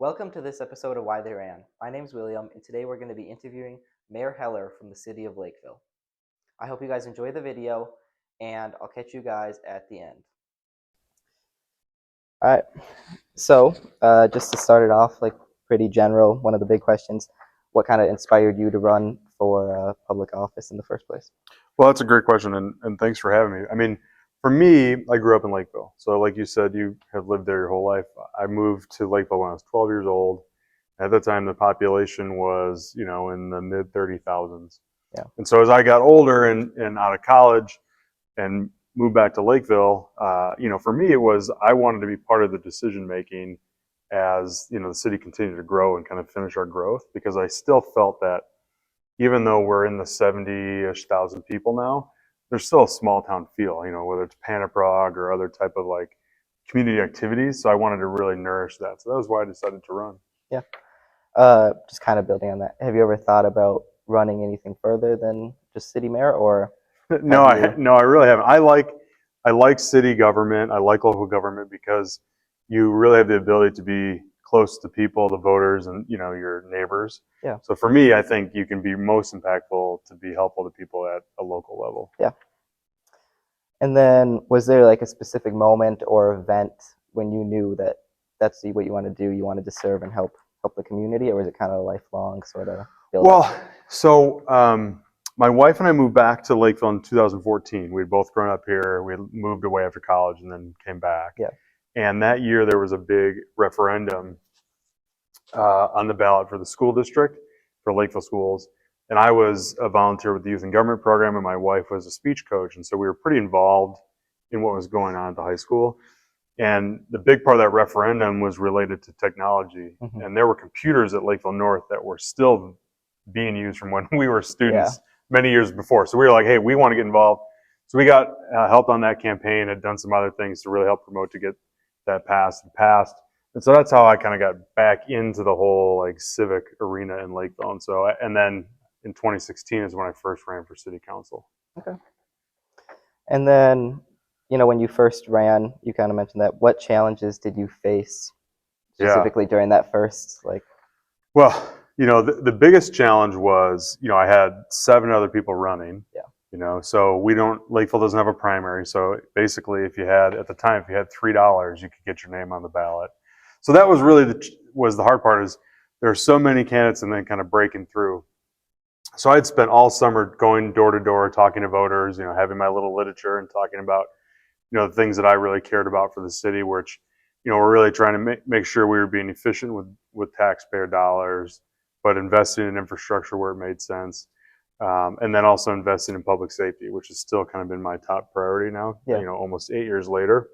Welcome to this episode of Why They Ran. My name's William, and today we're going to be interviewing Mayor Hellier from the city of Lakeville. I hope you guys enjoy the video, and I'll catch you guys at the end. All right, so just to start it off, like pretty general, one of the big questions, what kind of inspired you to run for public office in the first place? Well, that's a great question, and thanks for having me. I mean, for me, I grew up in Lakeville. So like you said, you have lived there your whole life. I moved to Lakeville when I was 12 years old. At that time, the population was, in the mid 30,000s. Yeah. And so as I got older and out of college and moved back to Lakeville, for me, it was, I wanted to be part of the decision making as, the city continued to grow and kind of finish our growth, because I still felt that even though we're in the 70-ish thousand people now, there's still a small town feel, whether it's Panaprog or other type of like community activities. So I wanted to really nourish that. So that was why I decided to run. Yeah. Just kind of building on that. Have you ever thought about running anything further than just city mayor, or? No, I really haven't. I like city government. I like local government because you really have the ability to be close to people, the voters, and your neighbors. Yeah. So for me, I think you can be most impactful to be helpful to people at a local level. Yeah. And then was there like a specific moment or event when you knew that that's what you want to do? You wanted to serve and help the community, or was it kind of a lifelong sort of build up? Well, so my wife and I moved back to Lakeville in 2014. We'd both grown up here. We moved away after college and then came back. Yeah. And that year there was a big referendum on the ballot for the school district for Lakeville schools. And I was a volunteer with the youth and government program, and my wife was a speech coach. And so we were pretty involved in what was going on at the high school. And the big part of that referendum was related to technology. Mm-hmm. And there were computers at Lakeville North that were still being used from when we were students many years before. So we were like, hey, we want to get involved. So we got helped on that campaign, had done some other things to really help promote to get that passed. And so that's how I kind of got back into the whole like civic arena in Lakeville. And then in 2016 is when I first ran for city council. Okay. And then, when you first ran, you kind of mentioned that. What challenges did you face specifically during that first, like? Well, the biggest challenge was, I had 7 other people running. Yeah. So Lakeville doesn't have a primary. So basically, if you had $3, you could get your name on the ballot. So that was really the hard part, is there are so many candidates and then kind of breaking through. So I'd spent all summer going door to door, talking to voters, having my little literature and talking about, the things that I really cared about for the city, which, we're really trying to make sure we were being efficient with taxpayer dollars, but investing in infrastructure where it made sense. And then also investing in public safety, which has still kind of been my top priority now, almost 8 years later.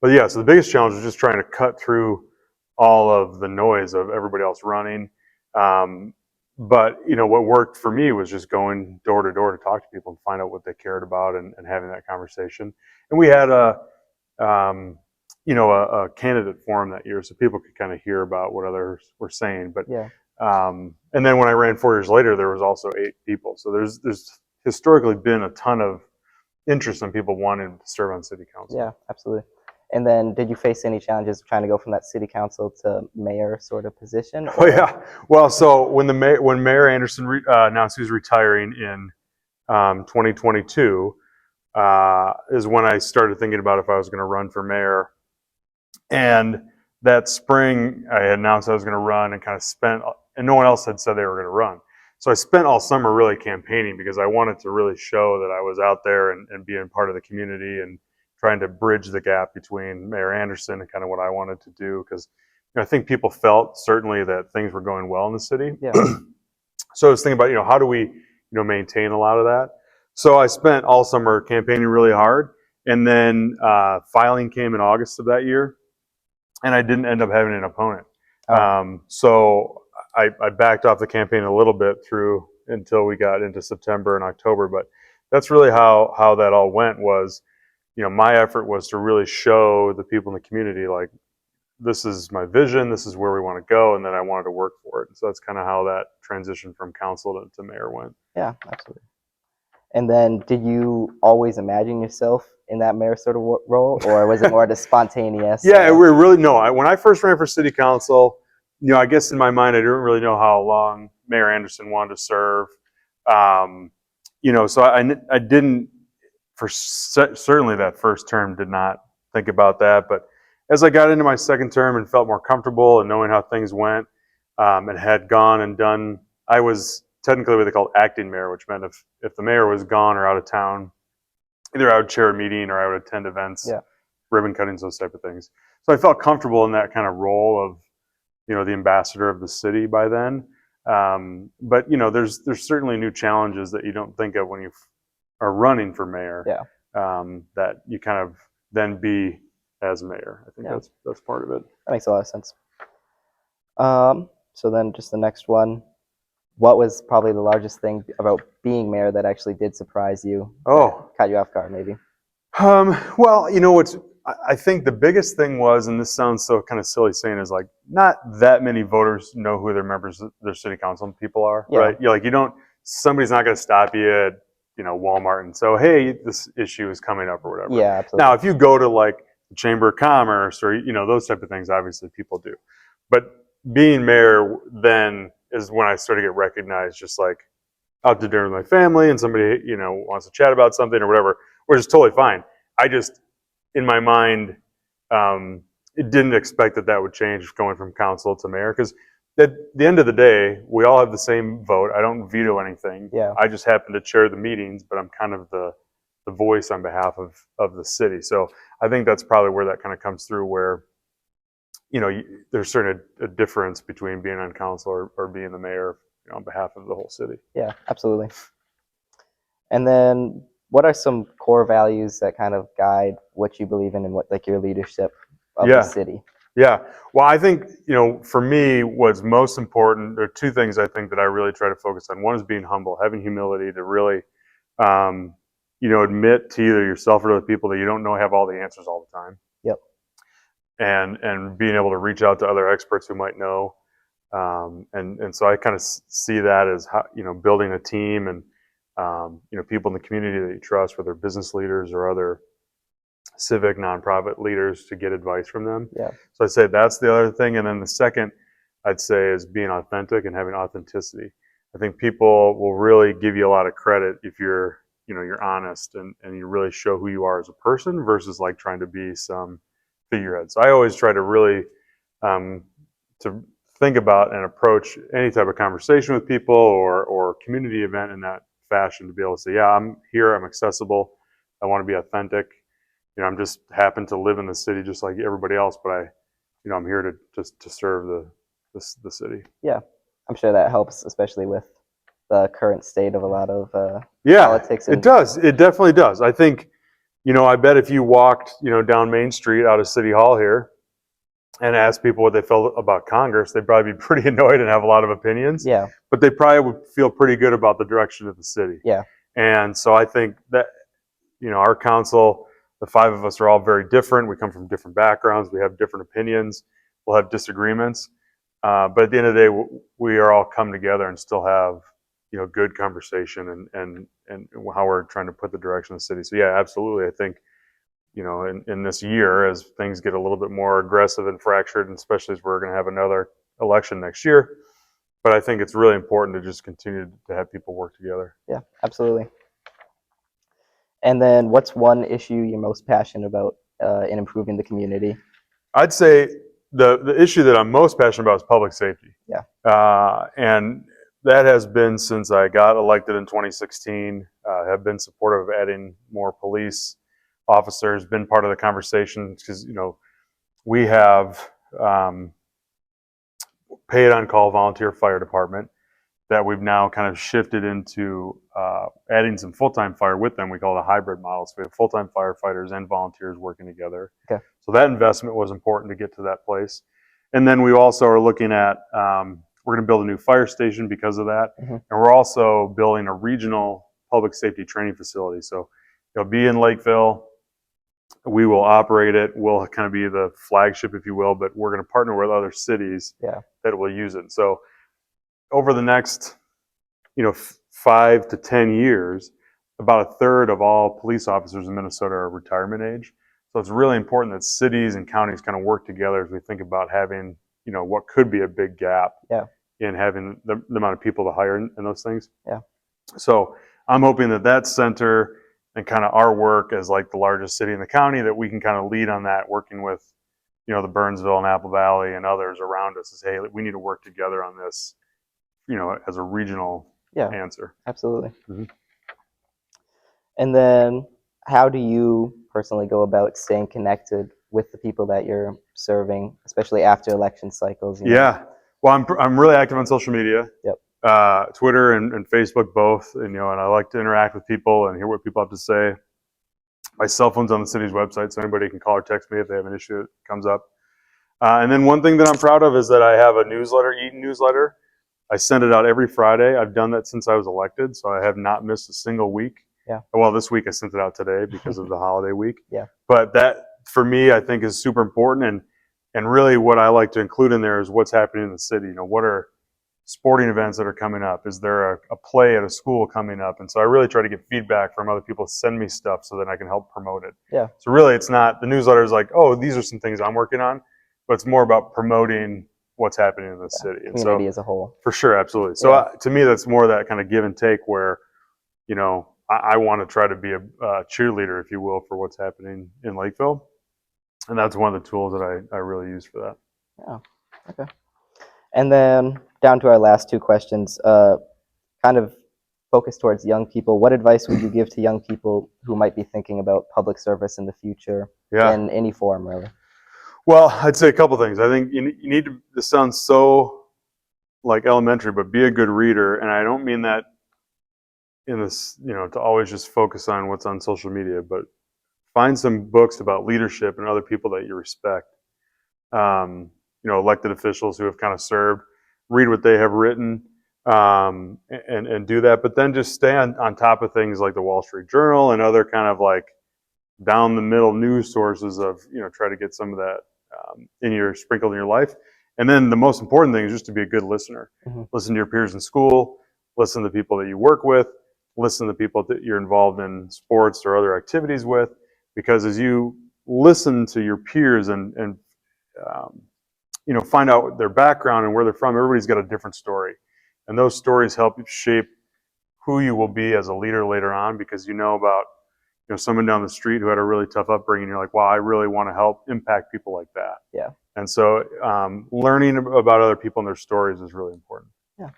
But yeah, so the biggest challenge was just trying to cut through all of the noise of everybody else running. But what worked for me was just going door to door to talk to people and find out what they cared about and having that conversation. And we had a candidate forum that year, so people could kind of hear about what others were saying. But and then when I ran 4 years later, there was also 8 people. So there's historically been a ton of interest in people wanting to serve on city council. Yeah, absolutely. And then did you face any challenges trying to go from that city council to mayor sort of position? Oh yeah. Well, so when Mayor Anderson announced he was retiring in 2022, is when I started thinking about if I was going to run for mayor. And that spring, I announced I was going to run and kind of and no one else had said they were going to run. So I spent all summer really campaigning because I wanted to really show that I was out there and being part of the community and trying to bridge the gap between Mayor Anderson and kind of what I wanted to do. Because I think people felt certainly that things were going well in the city. Yeah. So I was thinking about, how do we, maintain a lot of that? So I spent all summer campaigning really hard. And then filing came in August of that year. And I didn't end up having an opponent. So I backed off the campaign a little bit until we got into September and October. But that's really how that all went. Was, my effort was to really show the people in the community, like, this is my vision, this is where we want to go, and then I wanted to work for it. So that's kind of how that transition from council to mayor went. Yeah, absolutely. And then did you always imagine yourself in that mayor sort of role, or was it more just spontaneous? Yeah, we really no. When I first ran for city council, I guess in my mind I didn't really know how long Mayor Anderson wanted to serve. So I didn't certainly that first term did not think about that. But as I got into my second term and felt more comfortable and knowing how things went, and had gone and done, I was technically what they called acting mayor, which meant if the mayor was gone or out of town, either I would chair a meeting or I would attend events, ribbon cuttings, those type of things. So I felt comfortable in that kind of role of, the ambassador of the city by then. But there's certainly new challenges that you don't think of when you are running for mayor. That you kind of then be as mayor. I think that's part of it. That makes a lot of sense. So then just the next one. What was probably the largest thing about being mayor that actually did surprise you? Caught you off guard, maybe? Well, I think the biggest thing was, and this sounds so kind of silly saying, is like not that many voters know who their members, their city council people are, right? Somebody's not going to stop you at, Walmart and say, hey, this issue is coming up or whatever. Yeah, absolutely. Now, if you go to like the Chamber of Commerce or, those type of things, obviously people do. But being mayor then is when I started to get recognized, just like out to dinner with my family and somebody, wants to chat about something or whatever, which is totally fine. I just, in my mind, it didn't expect that would change going from council to mayor, because at the end of the day, we all have the same vote. I don't veto anything. I just happen to chair the meetings, but I'm kind of the voice on behalf of the city. So I think that's probably where that kind of comes through, where there's certainly a difference between being on council or being the mayor on behalf of the whole city. Yeah, absolutely. And then what are some core values that kind of guide what you believe in and what, like, your leadership of the city? Yeah. Well, I think, for me, what's most important, there are two things I think that I really try to focus on. One is being humble, having humility to really, admit to either yourself or to the people that you don't have all the answers all the time. Yep. And being able to reach out to other experts who might know. And so I kind of see that as how, building a team and, people in the community that you trust, whether business leaders or other civic nonprofit leaders, to get advice from them. Yeah. So I'd say that's the other thing. And then the second I'd say is being authentic and having authenticity. I think people will really give you a lot of credit if you're honest and you really show who you are as a person versus like trying to be some figurehead. So I always try to really to think about and approach any type of conversation with people or community event in that fashion, to be able to say, yeah, I'm here, I'm accessible, I want to be authentic. I'm just happen to live in the city just like everybody else, but I'm here to serve the city. Yeah, I'm sure that helps, especially with the current state of a lot of politics. It does. It definitely does. I think, I bet if you walked, down Main Street out of City Hall here and asked people what they felt about Congress, they'd probably be pretty annoyed and have a lot of opinions. Yeah. But they probably would feel pretty good about the direction of the city. Yeah. And so I think that, our council, the five of us are all very different. We come from different backgrounds. We have different opinions. We'll have disagreements. But at the end of the day, we are all come together and still have, good conversation and how we're trying to put the direction of the city. So yeah, absolutely. I think, in this year, as things get a little bit more aggressive and fractured, and especially as we're going to have another election next year, but I think it's really important to just continue to have people work together. Yeah, absolutely. And then what's one issue you're most passionate about in improving the community? I'd say the issue that I'm most passionate about is public safety. Yeah. And that has been since I got elected in 2016. Have been supportive of adding more police officers, been part of the conversation because, we have paid on call volunteer fire department that we've now kind of shifted into adding some full-time fire with them. We call it a hybrid model. So we have full-time firefighters and volunteers working together. Okay. So that investment was important to get to that place. And then we also are looking at, we're going to build a new fire station because of that. Mm-hmm. And we're also building a regional public safety training facility. So it'll be in Lakeville. We will operate it. We'll kind of be the flagship, if you will, but we're going to partner with other cities that will use it. So over the next, 5 to 10 years, about a third of all police officers in Minnesota are retirement age. So it's really important that cities and counties kind of work together as we think about having, what could be a big gap Yeah. in having the amount of people to hire in those things. Yeah. So I'm hoping that center and kind of our work as like the largest city in the county, that we can kind of lead on that, working with, the Burnsville and Apple Valley and others around us, is, hey, we need to work together on this, as a regional answer. Absolutely. Mhm. And then how do you personally go about staying connected with the people that you're serving, especially after election cycles? Yeah. Well, I'm really active on social media. Yep. Twitter and Facebook both, and I like to interact with people and hear what people have to say. My cell phone's on the city's website, so anybody can call or text me if they have an issue that comes up. And then one thing that I'm proud of is that I have a newsletter, Eaton newsletter. I send it out every Friday. I've done that since I was elected, so I have not missed a single week. Yeah. Well, this week I sent it out today because of the holiday week. Yeah. But that, for me, I think is super important. And really what I like to include in there is what's happening in the city. What are sporting events that are coming up? Is there a play at a school coming up? And so I really try to get feedback from other people, send me stuff so that I can help promote it. Yeah. So really it's not, the newsletter is like, oh, these are some things I'm working on, but it's more about promoting what's happening in the city. And community as a whole. For sure, absolutely. So to me, that's more that kind of give and take where, I want to try to be a cheerleader, if you will, for what's happening in Lakeville. And that's one of the tools that I really use for that. Yeah. Okay. And then down to our last two questions, kind of focused towards young people. What advice would you give to young people who might be thinking about public service in the future in any form, really? Well, I'd say a couple things. I think you need to, this sounds so like elementary, but be a good reader. And I don't mean that in this, to always just focus on what's on social media, but find some books about leadership and other people that you respect. Elected officials who have kind of served, read what they have written, and do that. But then just stay on top of things like the Wall Street Journal and other kind of like down the middle news sources of, try to get some of that sprinkled in your life. And then the most important thing is just to be a good listener. Mm-hmm. Listen to your peers in school, listen to the people that you work with, listen to the people that you're involved in sports or other activities with, because as you listen to your peers and find out their background and where they're from, everybody's got a different story. And those stories help shape who you will be as a leader later on, because about someone down the street who had a really tough upbringing. You're like, wow, I really want to help impact people like that. Yeah. And so learning about other people and their stories is really important. Yeah.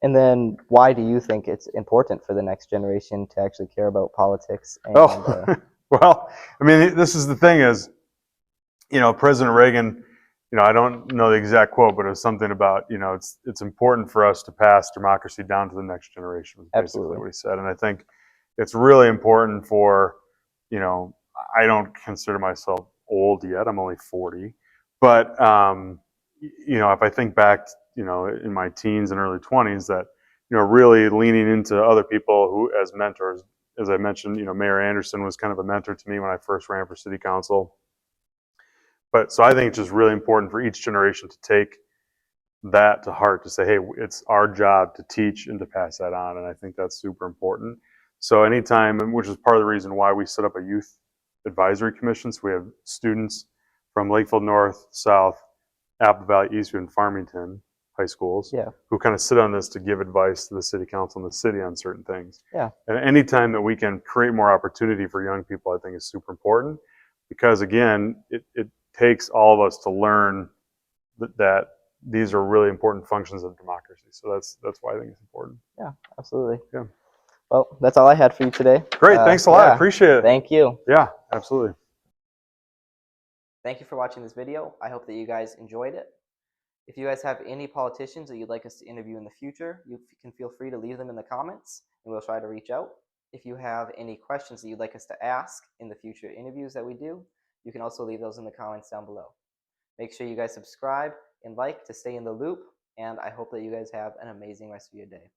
And then why do you think it's important for the next generation to actually care about politics? And, well, I mean, this is the thing is, President Reagan, I don't know the exact quote, but it was something about, it's important for us to pass democracy down to the next generation, was basically what he said. And I think it's really important for, I don't consider myself old yet. I'm only 40. But, if I think back, in my teens and early 20s, that, really leaning into other people who as mentors, as I mentioned, Mayor Anderson was kind of a mentor to me when I first ran for city council. But so I think it's just really important for each generation to take that to heart, to say, hey, it's our job to teach and to pass that on. And I think that's super important. So anytime, which is part of the reason why we set up a youth advisory commission. So we have students from Lakeville North, South, Apple Valley, Eastview, and Farmington high schools who kind of sit on this to give advice to the city council and the city on certain things. Yeah. And anytime that we can create more opportunity for young people, I think is super important, because again, it takes all of us to learn that these are really important functions of democracy. So that's why I think it's important. Yeah, absolutely. Yeah. Well, that's all I had for you today. Great. Thanks a lot. I appreciate it. Thank you. Yeah, absolutely. Thank you for watching this video. I hope that you guys enjoyed it. If you guys have any politicians that you'd like us to interview in the future, you can feel free to leave them in the comments and we'll try to reach out. If you have any questions that you'd like us to ask in the future interviews that we do, you can also leave those in the comments down below. Make sure you guys subscribe and like to stay in the loop, and I hope that you guys have an amazing rest of your day.